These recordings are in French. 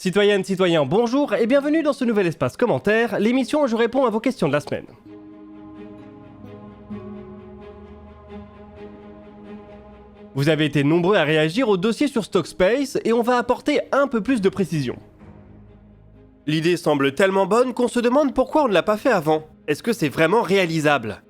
Citoyennes, citoyens, bonjour et bienvenue dans ce nouvel espace commentaire, l'émission où je réponds à vos questions de la semaine. Vous avez été nombreux à réagir au dossier sur Stockspace et on va apporter un peu plus de précision. L'idée semble tellement bonne qu'on se demande pourquoi on ne l'a pas fait avant. Est-ce que c'est vraiment réalisable ?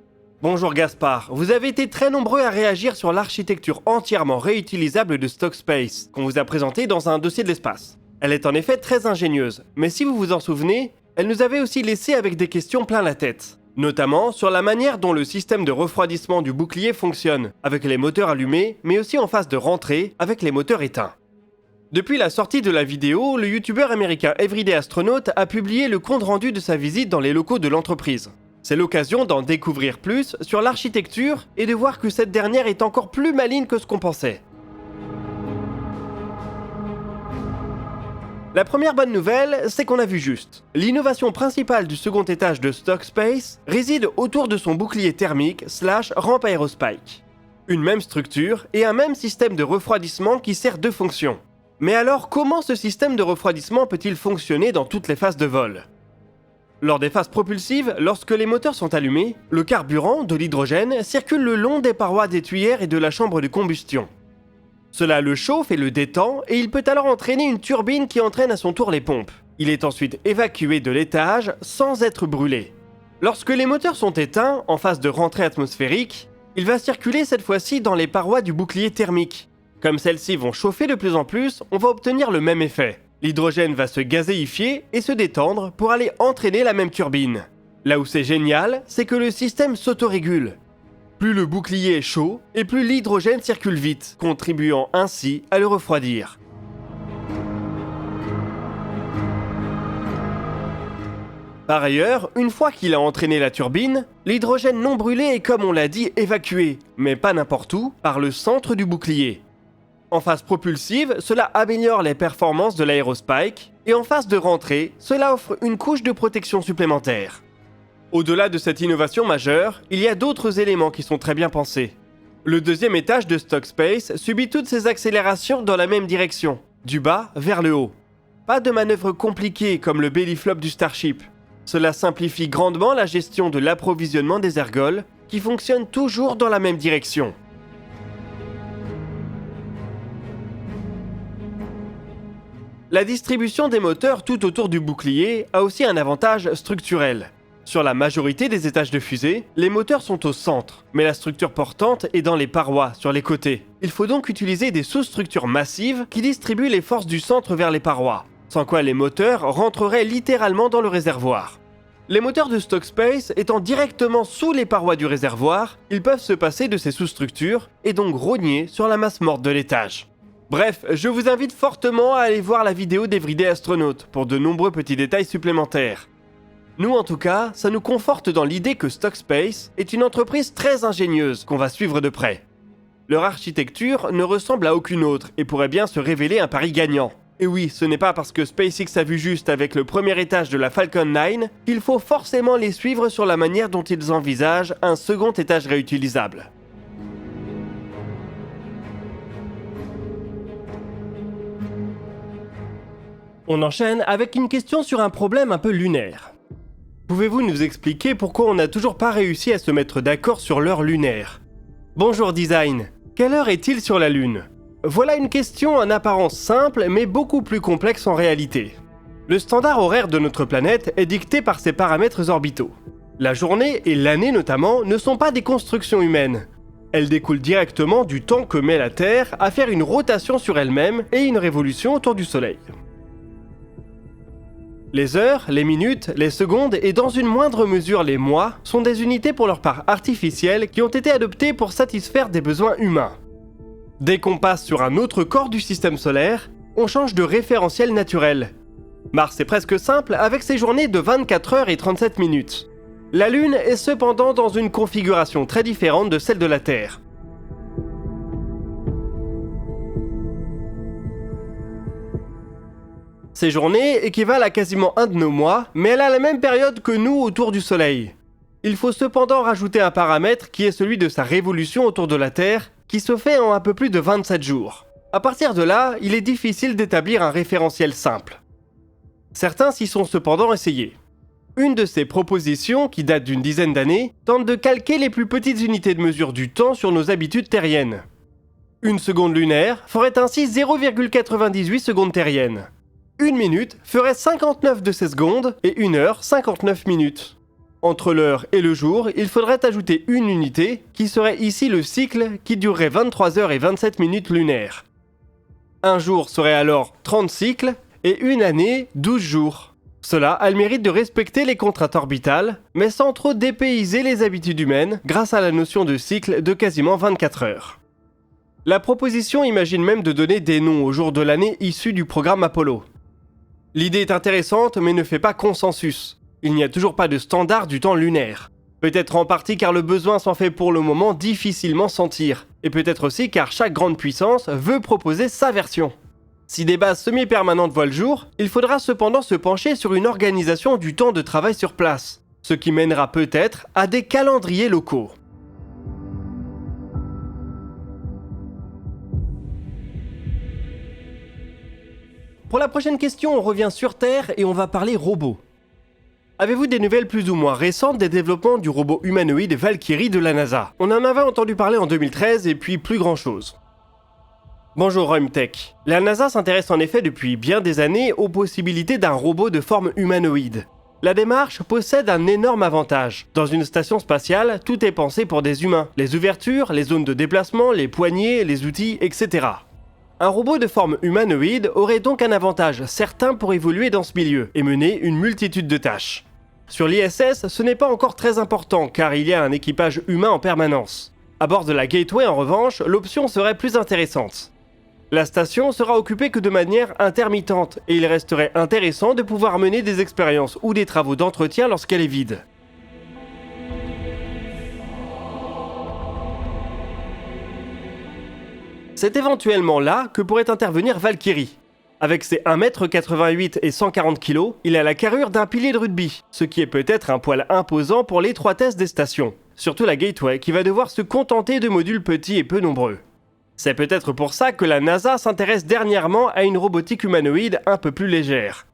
Bonjour Gaspard, vous avez été très nombreux à réagir sur l'architecture entièrement réutilisable de Stockspace, qu'on vous a présentée dans un dossier de l'espace. Elle est en effet très ingénieuse, mais si vous vous en souvenez, elle nous avait aussi laissé avec des questions plein la tête. Notamment sur la manière dont le système de refroidissement du bouclier fonctionne, avec les moteurs allumés, mais aussi en phase de rentrée, avec les moteurs éteints. Depuis la sortie de la vidéo, le youtubeur américain Everyday Astronaut a publié le compte-rendu de sa visite dans les locaux de l'entreprise. C'est l'occasion d'en découvrir plus sur l'architecture et de voir que cette dernière est encore plus maligne que ce qu'on pensait. La première bonne nouvelle, c'est qu'on a vu juste. L'innovation principale du second étage de Stockspace réside autour de son bouclier thermique / rampe aérospike. Une même structure et un même système de refroidissement qui sert deux fonctions. Mais alors, comment ce système de refroidissement peut-il fonctionner dans toutes les phases de vol ? Lors des phases propulsives, lorsque les moteurs sont allumés, le carburant, de l'hydrogène, circule le long des parois des tuyères et de la chambre de combustion. Cela le chauffe et le détend, et il peut alors entraîner une turbine qui entraîne à son tour les pompes. Il est ensuite évacué de l'étage sans être brûlé. Lorsque les moteurs sont éteints, en phase de rentrée atmosphérique, il va circuler cette fois-ci dans les parois du bouclier thermique. Comme celles-ci vont chauffer de plus en plus, on va obtenir le même effet. L'hydrogène va se gazéifier et se détendre pour aller entraîner la même turbine. Là où c'est génial, c'est que le système s'autorégule. Plus le bouclier est chaud, et plus l'hydrogène circule vite, contribuant ainsi à le refroidir. Par ailleurs, une fois qu'il a entraîné la turbine, l'hydrogène non brûlé est comme on l'a dit évacué, mais pas n'importe où, par le centre du bouclier. En phase propulsive, cela améliore les performances de l'aérospike, et en phase de rentrée, cela offre une couche de protection supplémentaire. Au-delà de cette innovation majeure, il y a d'autres éléments qui sont très bien pensés. Le deuxième étage de Stockspace subit toutes ces accélérations dans la même direction, du bas vers le haut. Pas de manœuvre compliquée comme le belly flop du Starship. Cela simplifie grandement la gestion de l'approvisionnement des ergols, qui fonctionnent toujours dans la même direction. La distribution des moteurs tout autour du bouclier a aussi un avantage structurel. Sur la majorité des étages de fusée, les moteurs sont au centre, mais la structure portante est dans les parois, sur les côtés. Il faut donc utiliser des sous-structures massives qui distribuent les forces du centre vers les parois, sans quoi les moteurs rentreraient littéralement dans le réservoir. Les moteurs de Stockspace étant directement sous les parois du réservoir, ils peuvent se passer de ces sous-structures et donc rogner sur la masse morte de l'étage. Bref, je vous invite fortement à aller voir la vidéo d'Everyday Astronaut pour de nombreux petits détails supplémentaires. Nous en tout cas, ça nous conforte dans l'idée que Stockspace est une entreprise très ingénieuse qu'on va suivre de près. Leur architecture ne ressemble à aucune autre et pourrait bien se révéler un pari gagnant. Et oui, ce n'est pas parce que SpaceX a vu juste avec le premier étage de la Falcon 9 qu'il faut forcément les suivre sur la manière dont ils envisagent un second étage réutilisable. On enchaîne avec une question sur un problème un peu lunaire. Pouvez-vous nous expliquer pourquoi on n'a toujours pas réussi à se mettre d'accord sur l'heure lunaire ? Bonjour Design, quelle heure est-il sur la Lune ? Voilà une question en apparence simple mais beaucoup plus complexe en réalité. Le standard horaire de notre planète est dicté par ses paramètres orbitaux. La journée et l'année notamment ne sont pas des constructions humaines. Elles découlent directement du temps que met la Terre à faire une rotation sur elle-même et une révolution autour du Soleil. Les heures, les minutes, les secondes et dans une moindre mesure les mois sont des unités pour leur part artificielles qui ont été adoptées pour satisfaire des besoins humains. Dès qu'on passe sur un autre corps du système solaire, on change de référentiel naturel. Mars est presque simple avec ses journées de 24 heures et 37 minutes. La Lune est cependant dans une configuration très différente de celle de la Terre. Ces journées équivalent à quasiment un de nos mois, mais elle a la même période que nous autour du Soleil. Il faut cependant rajouter un paramètre qui est celui de sa révolution autour de la Terre, qui se fait en un peu plus de 27 jours. À partir de là, il est difficile d'établir un référentiel simple. Certains s'y sont cependant essayés. Une de ces propositions, qui date d'une dizaine d'années, tente de calquer les plus petites unités de mesure du temps sur nos habitudes terriennes. Une seconde lunaire ferait ainsi 0,98 secondes terriennes. Une minute ferait 59 de ces secondes et une heure 59 minutes. Entre l'heure et le jour, il faudrait ajouter une unité, qui serait ici le cycle, qui durerait 23 heures et 27 minutes lunaires. Un jour serait alors 30 cycles et une année 12 jours. Cela a le mérite de respecter les contraintes orbitales, mais sans trop dépayser les habitudes humaines grâce à la notion de cycle de quasiment 24 heures. La proposition imagine même de donner des noms aux jours de l'année issus du programme Apollo. L'idée est intéressante mais ne fait pas consensus. Il n'y a toujours pas de standard du temps lunaire. Peut-être en partie car le besoin s'en fait pour le moment difficilement sentir, et peut-être aussi car chaque grande puissance veut proposer sa version. Si des bases semi-permanentes voient le jour, il faudra cependant se pencher sur une organisation du temps de travail sur place, ce qui mènera peut-être à des calendriers locaux. Pour la prochaine question, on revient sur Terre et on va parler robots. Avez-vous des nouvelles plus ou moins récentes des développements du robot humanoïde Valkyrie de la NASA? On en avait entendu parler en 2013 et puis plus grand chose. Bonjour Rumtech. La NASA s'intéresse en effet depuis bien des années aux possibilités d'un robot de forme humanoïde. La démarche possède un énorme avantage. Dans une station spatiale, tout est pensé pour des humains. Les ouvertures, les zones de déplacement, les poignées, les outils, etc. Un robot de forme humanoïde aurait donc un avantage certain pour évoluer dans ce milieu et mener une multitude de tâches. Sur l'ISS, ce n'est pas encore très important car il y a un équipage humain en permanence. À bord de la Gateway, en revanche, l'option serait plus intéressante. La station sera occupée que de manière intermittente et il resterait intéressant de pouvoir mener des expériences ou des travaux d'entretien lorsqu'elle est vide. C'est éventuellement là que pourrait intervenir Valkyrie. Avec ses 1m88 et 140 kg, il a la carrure d'un pilier de rugby, ce qui est peut-être un poil imposant pour l'étroitesse des stations. Surtout la Gateway qui va devoir se contenter de modules petits et peu nombreux. C'est peut-être pour ça que la NASA s'intéresse dernièrement à une robotique humanoïde un peu plus légère.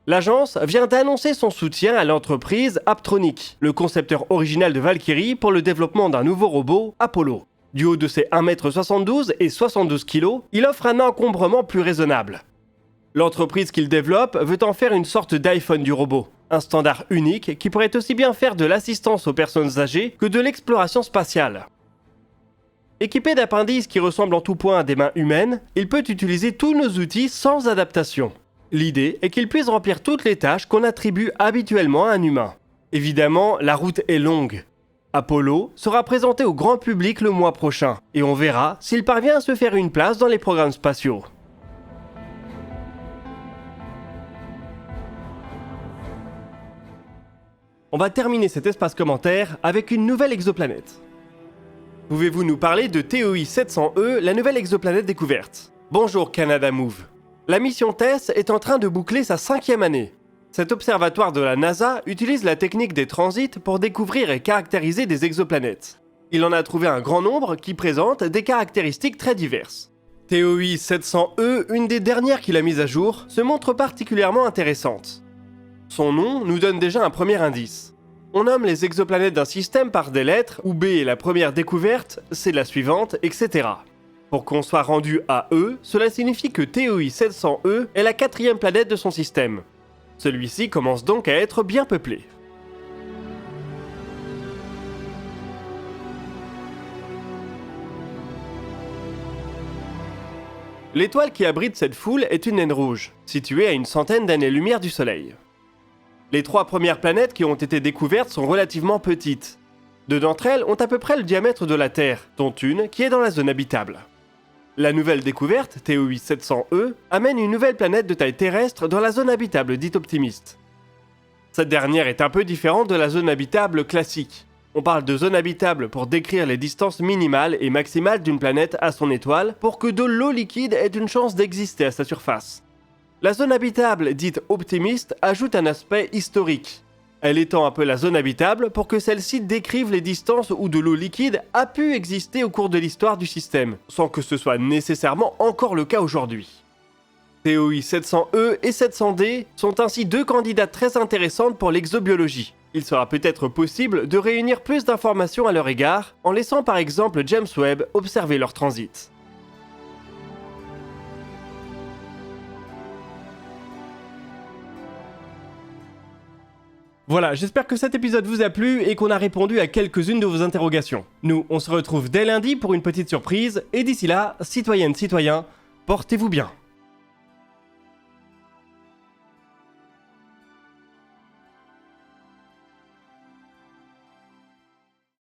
L'agence vient d'annoncer son soutien à l'entreprise Apptronik, le concepteur original de Valkyrie pour le développement d'un nouveau robot, Apollo. Du haut de ses 1m72 et 72 kg, il offre un encombrement plus raisonnable. L'entreprise qu'il développe veut en faire une sorte d'iPhone du robot, un standard unique qui pourrait aussi bien faire de l'assistance aux personnes âgées que de l'exploration spatiale. Équipé d'appendices qui ressemblent en tout point à des mains humaines, il peut utiliser tous nos outils sans adaptation. L'idée est qu'il puisse remplir toutes les tâches qu'on attribue habituellement à un humain. Évidemment, la route est longue. Apollo sera présenté au grand public le mois prochain, et on verra s'il parvient à se faire une place dans les programmes spatiaux. On va terminer cet espace commentaire avec une nouvelle exoplanète. Pouvez-vous nous parler de TOI 700E, la nouvelle exoplanète découverte? Bonjour Canada Move. La mission TESS est en train de boucler sa 5e année. Cet observatoire de la NASA utilise la technique des transits pour découvrir et caractériser des exoplanètes. Il en a trouvé un grand nombre qui présentent des caractéristiques très diverses. TOI 700E, une des dernières qu'il a mises à jour, se montre particulièrement intéressante. Son nom nous donne déjà un premier indice. On nomme les exoplanètes d'un système par des lettres, où B est la première découverte, C la suivante, etc. Pour qu'on soit rendu à E, cela signifie que TOI 700E est la 4e planète de son système. Celui-ci commence donc à être bien peuplé. L'étoile qui abrite cette foule est une naine rouge, située à une centaine d'années-lumière du Soleil. Les 3 premières planètes qui ont été découvertes sont relativement petites. 2 d'entre elles ont à peu près le diamètre de la Terre, dont une qui est dans la zone habitable. La nouvelle découverte, TOI 700E, amène une nouvelle planète de taille terrestre dans la zone habitable dite optimiste. Cette dernière est un peu différente de la zone habitable classique. On parle de zone habitable pour décrire les distances minimales et maximales d'une planète à son étoile pour que de l'eau liquide ait une chance d'exister à sa surface. La zone habitable dite optimiste ajoute un aspect historique. Elle étend un peu la zone habitable pour que celle-ci décrive les distances où de l'eau liquide a pu exister au cours de l'histoire du système, sans que ce soit nécessairement encore le cas aujourd'hui. TOI 700E et 700D sont ainsi deux candidates très intéressantes pour l'exobiologie. Il sera peut-être possible de réunir plus d'informations à leur égard, en laissant par exemple James Webb observer leur transit. Voilà, j'espère que cet épisode vous a plu et qu'on a répondu à quelques-unes de vos interrogations. Nous, on se retrouve dès lundi pour une petite surprise, et d'ici là, citoyennes, citoyens, portez-vous bien.